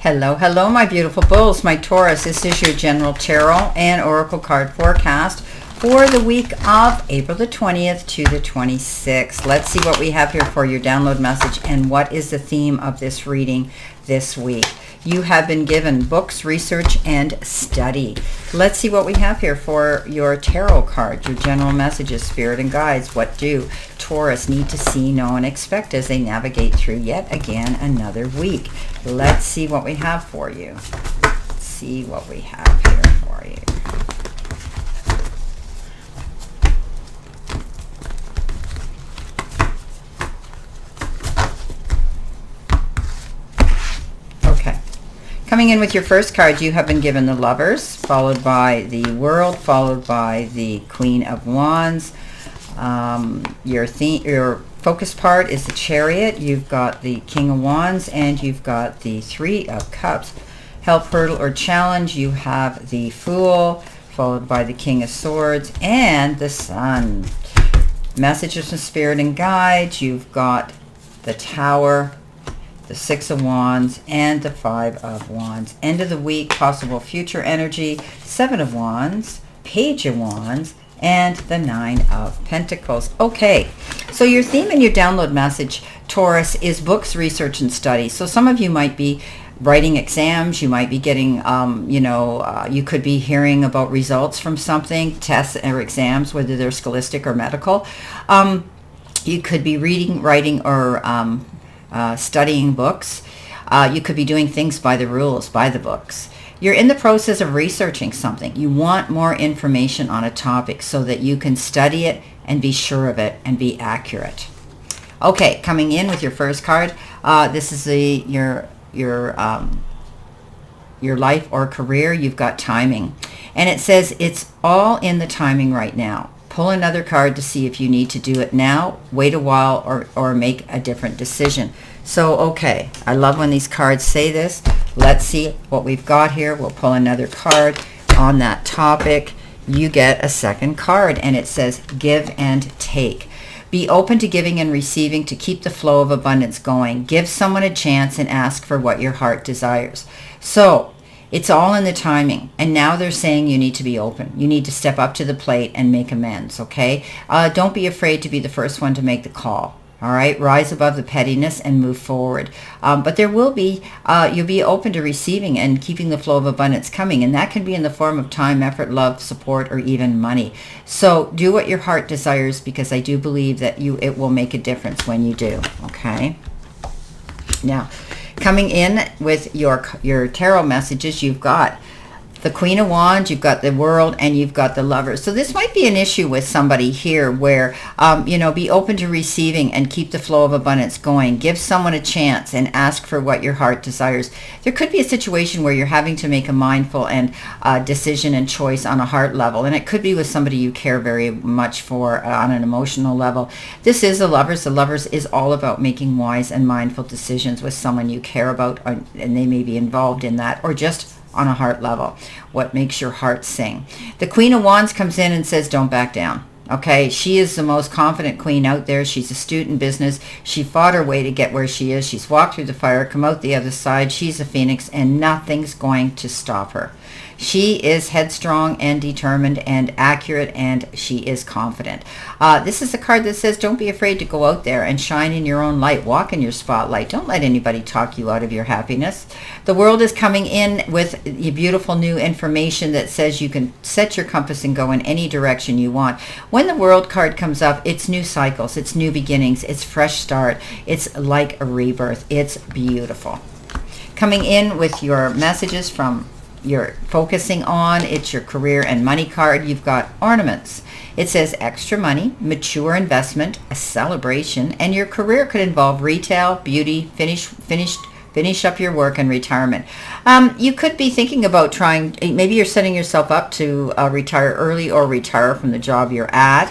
Hello, hello, my beautiful bulls, my Taurus. This is your general tarot and oracle card forecast for the week of April the 20th to the 26th. Let's see what we have here for your download message and what is the theme of this reading this week. You have been given books, research, and study. Let's see what we have here for your tarot card, your general messages, spirit and guides. What do Taurus need to see, know, and expect as they navigate through yet again another week? Let's see what we have for you. Let's see what we have here for you. Coming in with your first card, you have been given the Lovers, followed by the World, followed by the Queen of Wands. Your focus part is the Chariot. You've got the King of Wands, and you've got the Three of Cups. Help, hurdle, or challenge, you have the Fool, followed by the King of Swords, and the Sun. Messages from Spirit and Guides, you've got the Tower, the Six of Wands, and the Five of Wands. End of the week, possible future energy, Seven of Wands, Page of Wands, and the Nine of Pentacles. Okay, so your theme and your download message, Taurus, is books, research, and study. So some of you might be writing exams, you might be getting, you could be hearing about results from something, tests or exams, whether they're scholastic or medical. You could be reading, writing, or studying books. You could be doing things by the rules, by the books. You're in the process of researching something. You want more information on a topic so that you can study it and be sure of it and be accurate. Okay, coming in with your first card, this is your life or career. You've got timing, and it says it's all in the timing right now. Pull another card to see if you need to do it now, wait a while, or make a different decision. So, okay, I love when these cards say this. Let's see what we've got here. We'll pull another card on that topic. You get a second card, and it says give and take. Be open to giving and receiving to keep the flow of abundance going. Give someone a chance and ask for what your heart desires. So, it's all in the timing, and now they're saying you need to be open. You need to step up to the plate and make amends, okay? Don't be afraid to be the first one to make the call, all right? Rise above the pettiness and move forward. But there will be, you'll be open to receiving and keeping the flow of abundance coming, and that can be in the form of time, effort, love, support, or even money. So do what your heart desires, because I do believe that it will make a difference when you do, okay? Now, coming in with your tarot messages, you've got the Queen of Wands, you've got the World, and you've got the Lovers. So this might be an issue with somebody here where, be open to receiving and keep the flow of abundance going. Give someone a chance and ask for what your heart desires. There could be a situation where you're having to make a mindful and decision and choice on a heart level, and it could be with somebody you care very much for on an emotional level. This is the Lovers. The Lovers is all about making wise and mindful decisions with someone you care about, and they may be involved in that, or just on a heart level. What makes your heart sing? The Queen of Wands comes in and says, don't back down. Okay, she is the most confident queen out there. She's astute in business. She fought her way to get where she is. She's walked through the fire, come out the other side. She's a phoenix, and nothing's going to stop her. She is headstrong and determined and accurate, and she is confident. This is a card that says don't be afraid to go out there and shine in your own light. Walk in your spotlight. Don't let anybody talk you out of your happiness. The World is coming in with beautiful new information that says you can set your compass and go in any direction you want. When the World card comes up, it's new cycles, it's new beginnings, it's fresh start. It's like a rebirth. It's beautiful. Coming in with your messages from you're focusing on, it's your career and money card. You've got ornaments. It says extra money, mature investment, a celebration, and your career could involve retail, beauty, finish up your work, and retirement. You could be thinking about maybe you're setting yourself up to retire early or retire from the job you're at.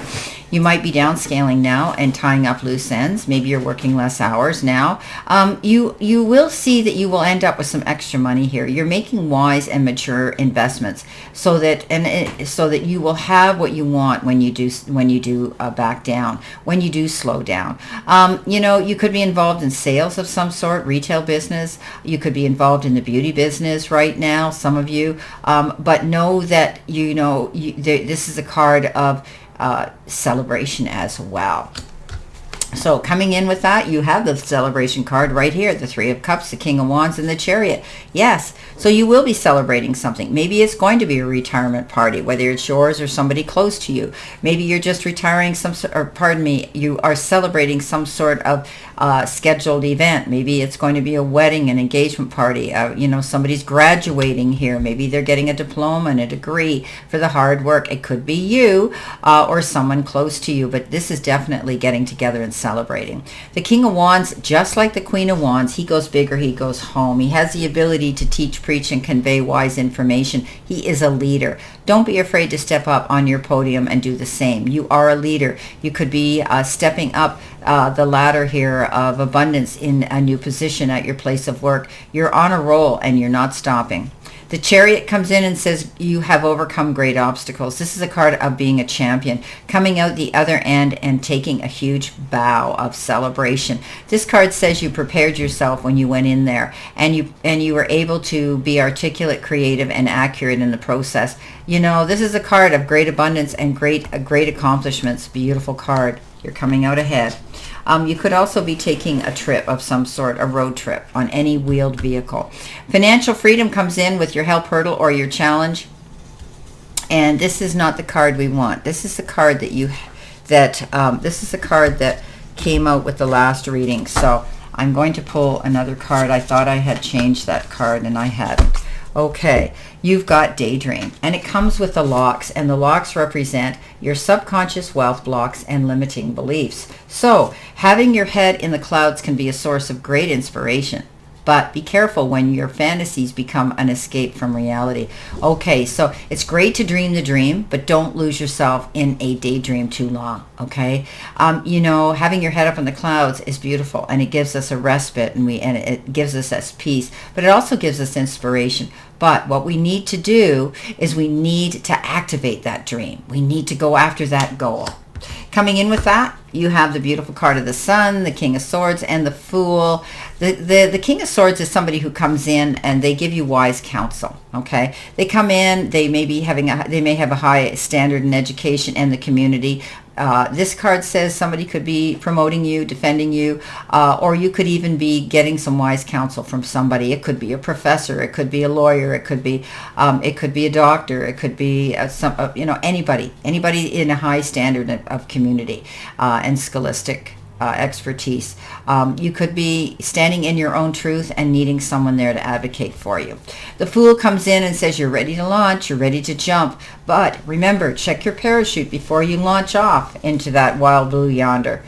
You might be downscaling now and tying up loose ends. Maybe you're working less hours now. You will see that you will end up with some extra money here. You're making wise and mature investments so that you will have what you want when you do back down, when you do slow down. You could be involved in sales of some sort, retail business. You could be involved in the beauty business right now, some of you. But know that this is a card of celebration as well. So coming in with that, you have the celebration card right here, the Three of Cups, the King of Wands, and the Chariot. Yes, so you will be celebrating something. Maybe it's going to be a retirement party, whether it's yours or somebody close to you. Maybe you're just retiring you are celebrating some sort of scheduled event. Maybe it's going to be a wedding, an engagement party. Somebody's graduating here. Maybe they're getting a diploma and a degree for the hard work. It could be you or someone close to you, but this is definitely getting together and celebrating. The King of Wands, just like the Queen of Wands, he goes big or he goes home. He has the ability to teach, preach, and convey wise information. He is a leader. Don't be afraid to step up on your podium and do the same. You are a leader. You could be stepping up the ladder here of abundance in a new position at your place of work. You're on a roll and you're not stopping. The Chariot comes in and says you have overcome great obstacles. This is a card of being a champion, coming out the other end and taking a huge bow of celebration. This card says you prepared yourself when you went in there, and you were able to be articulate, creative, and accurate in the process. This is a card of great abundance and great accomplishments. Beautiful card. You're coming out ahead. You could also be taking a trip of some sort, a road trip on any wheeled vehicle. Financial freedom comes in with your help hurdle or your challenge. And this is not the card we want. This is the card this is the card that came out with the last reading. So I'm going to pull another card. I thought I had changed that card and I hadn't. Okay, you've got Daydream, and it comes with the locks, and the locks represent your subconscious wealth blocks and limiting beliefs. So having your head in the clouds can be a source of great inspiration, but be careful when your fantasies become an escape from reality. Okay, so it's great to dream the dream, but don't lose yourself in a daydream too long, okay? Having your head up in the clouds is beautiful, and it gives us a respite, and it gives us peace, but it also gives us inspiration. But what we need to do is we need to activate that dream. We need to go after that goal. Coming in with that, you have the beautiful card of the Sun, the King of Swords, and the Fool. The King of Swords is somebody who comes in and they give you wise counsel. Okay, they come in. They may have a high standard in education and the community. This card says somebody could be promoting you, defending you, or you could even be getting some wise counsel from somebody. It could be a professor, it could be a lawyer, it could be a doctor, it could be anybody in a high standard of community and scholastic expertise. You could be standing in your own truth and needing someone there to advocate for you. The Fool comes in and says you're ready to launch, you're ready to jump, but remember, check your parachute before you launch off into that wild blue yonder.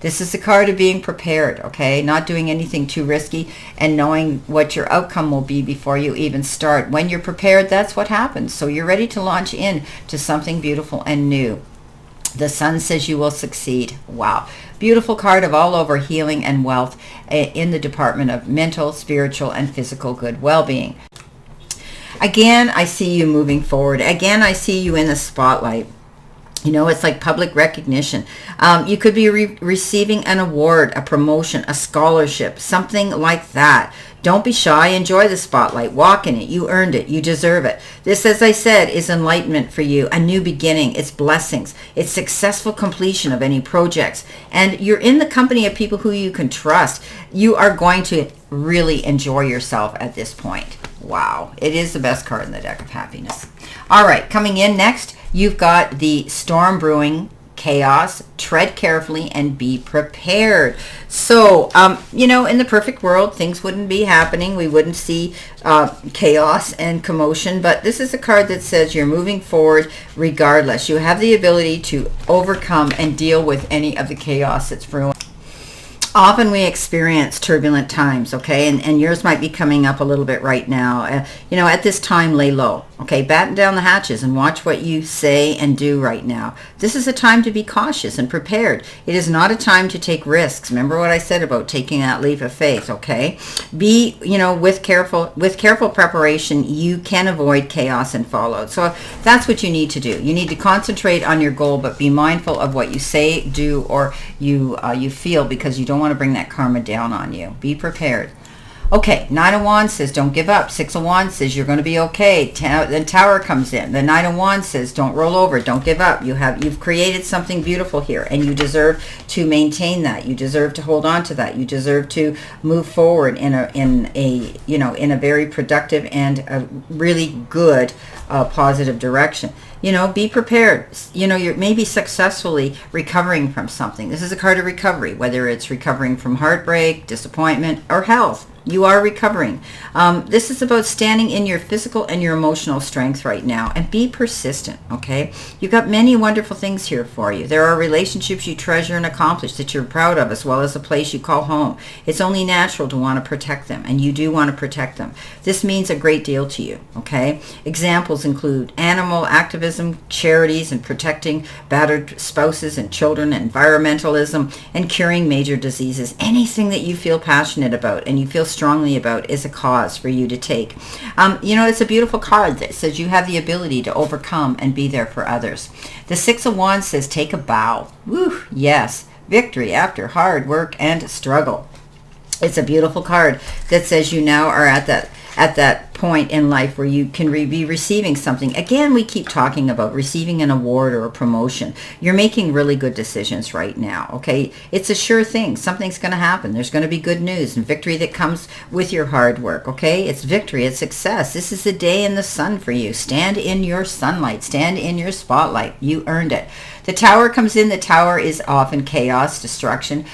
This is the card of being prepared, okay? Not doing anything too risky and knowing what your outcome will be before you even start. When you're prepared, that's what happens. So you're ready to launch in to something beautiful and new. The Sun says you will succeed. Wow. Beautiful card of all over healing and wealth in the department of mental, spiritual, and physical good well-being. Again, I see you moving forward. Again, I see you in the spotlight. It's like public recognition. You could be receiving an award, a promotion, a scholarship, something like that. Don't be shy. Enjoy the spotlight. Walk in it. You earned it. You deserve it. This, as I said, is enlightenment for you, a new beginning. It's blessings. It's successful completion of any projects. And you're in the company of people who you can trust. You are going to really enjoy yourself at this point. Wow. It is the best card in the deck of happiness. All right. Coming in next, you've got the Storm Brewing, Chaos. Tread carefully and be prepared. So, in the perfect world, things wouldn't be happening. We wouldn't see chaos and commotion. But this is a card that says you're moving forward regardless. You have the ability to overcome and deal with any of the chaos that's brewing. Often we experience turbulent times, okay? And yours might be coming up a little bit right now. At this time, lay low. Okay, batten down the hatches and watch what you say and do right now. This is a time to be cautious and prepared. It is not a time to take risks. Remember what I said about taking that leap of faith, okay? Be, with careful preparation, you can avoid chaos and fallout. So that's what you need to do. You need to concentrate on your goal, but be mindful of what you say, do, or you feel, because you don't want to bring that karma down on you. Be prepared. Okay, Nine of Wands says don't give up. Six of Wands says you're going to be okay. Then Tower comes in. The Nine of Wands says don't roll over, don't give up. You've created something beautiful here, and you deserve to maintain that. You deserve to hold on to that. You deserve to move forward in a very productive and a really good positive direction. Be prepared. You're maybe successfully recovering from something. This is a card of recovery, whether it's recovering from heartbreak, disappointment, or health. You are recovering. This is about standing in your physical and your emotional strength right now, and be persistent, okay? You've got many wonderful things here for you. There are relationships you treasure and accomplish that you're proud of, as well as a place you call home. It's only natural to want to protect them, and you do want to protect them. This means a great deal to you, okay? Examples include animal activism, charities, and protecting battered spouses and children, environmentalism, and curing major diseases. Anything that you feel passionate about and you feel strongly about is a cause for you to take. It's a beautiful card that says you have the ability to overcome and be there for others. The Six of Wands says take a bow. Woo, yes, victory after hard work and struggle. It's a beautiful card that says you now are at that point in life where you can be receiving something. Again, we keep talking about receiving an award or a promotion. You're making really good decisions right now, okay? It's a sure thing. Something's going to happen. There's going to be good news and victory that comes with your hard work, okay? It's victory. It's success. This is the day in the sun for you. Stand in your sunlight. Stand in your spotlight. You earned it. The Tower comes in. The Tower is often chaos, destruction,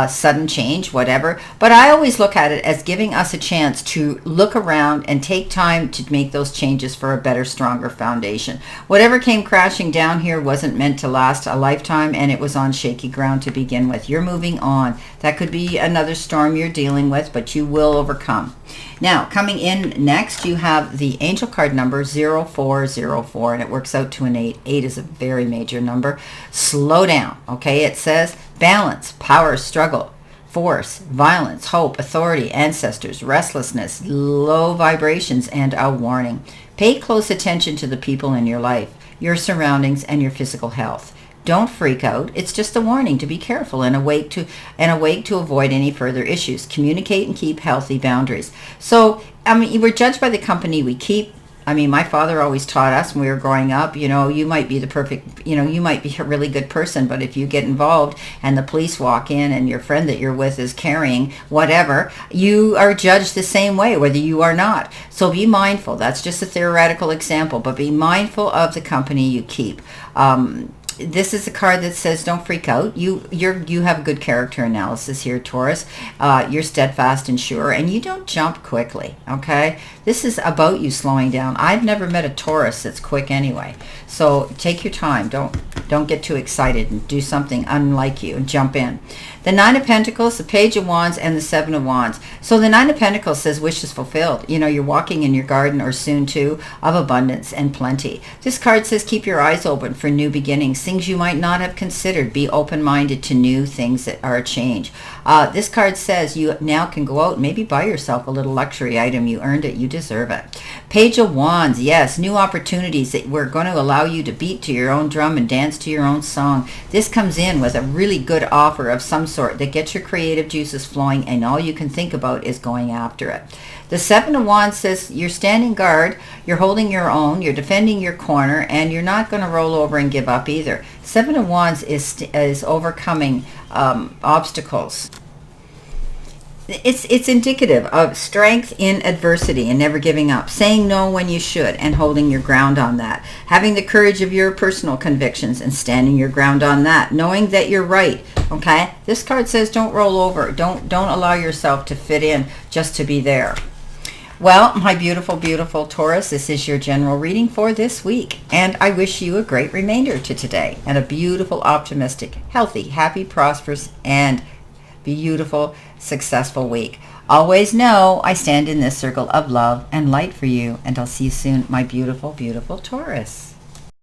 sudden change, whatever. But I always look at it as giving us a chance to look around and take time to make those changes for a better, stronger foundation. Whatever came crashing down here wasn't meant to last a lifetime, and it was on shaky ground to begin with. You're moving on. That could be another storm you're dealing with, but you will overcome. Now, coming in next, you have the angel card number 0404, and it works out to an 8. 8 is a very major number. Slow down, okay? It says balance, power, struggle, force, violence, hope, authority, ancestors, restlessness, low vibrations, and a warning. Pay close attention to the people in your life, your surroundings, and your physical health. Don't freak out. It's just a warning to be careful and awake to avoid any further issues. Communicate and keep healthy boundaries. So, we're judged by the company we keep. My father always taught us when we were growing up, you might be the perfect, you might be a really good person, but if you get involved and the police walk in and your friend that you're with is carrying whatever, you are judged the same way, whether you are not. So be mindful. That's just a theoretical example, but be mindful of the company you keep. This is a card that says don't freak out. You have good character analysis here, Taurus. You're steadfast and sure, and you don't jump quickly, okay? This is about you slowing down. I've never met a Taurus that's quick anyway. So take your time. Don't get too excited and do something unlike you and jump in. The Nine of Pentacles, the Page of Wands, and the Seven of Wands. So the Nine of Pentacles says wishes fulfilled. You're walking in your garden, or soon to, of abundance and plenty. This card says keep your eyes open for new beginnings, things you might not have considered. Be open-minded to new things that are a change. This card says you now can go out and maybe buy yourself a little luxury item. You earned it. You deserve it. Page of Wands, yes, new opportunities that were going to allow you to beat to your own drum and dance to your own song. This comes in with a really good offer of some sort that gets your creative juices flowing, and all you can think about is going after it. The Seven of Wands says you're standing guard, you're holding your own, you're defending your corner, and you're not going to roll over and give up either. Seven of Wands is overcoming obstacles. It's indicative of strength in adversity and never giving up, saying no when you should and holding your ground on that, having the courage of your personal convictions and standing your ground on that, knowing that you're right, okay? This card says don't roll over. Don't allow yourself to fit in just to be there. Well, my beautiful, beautiful Taurus, this is your general reading for this week, and I wish you a great remainder to today and a beautiful, optimistic, healthy, happy, prosperous, and beautiful, successful week. Always know I stand in this circle of love and light for you, and I'll see you soon, my beautiful, beautiful Taurus.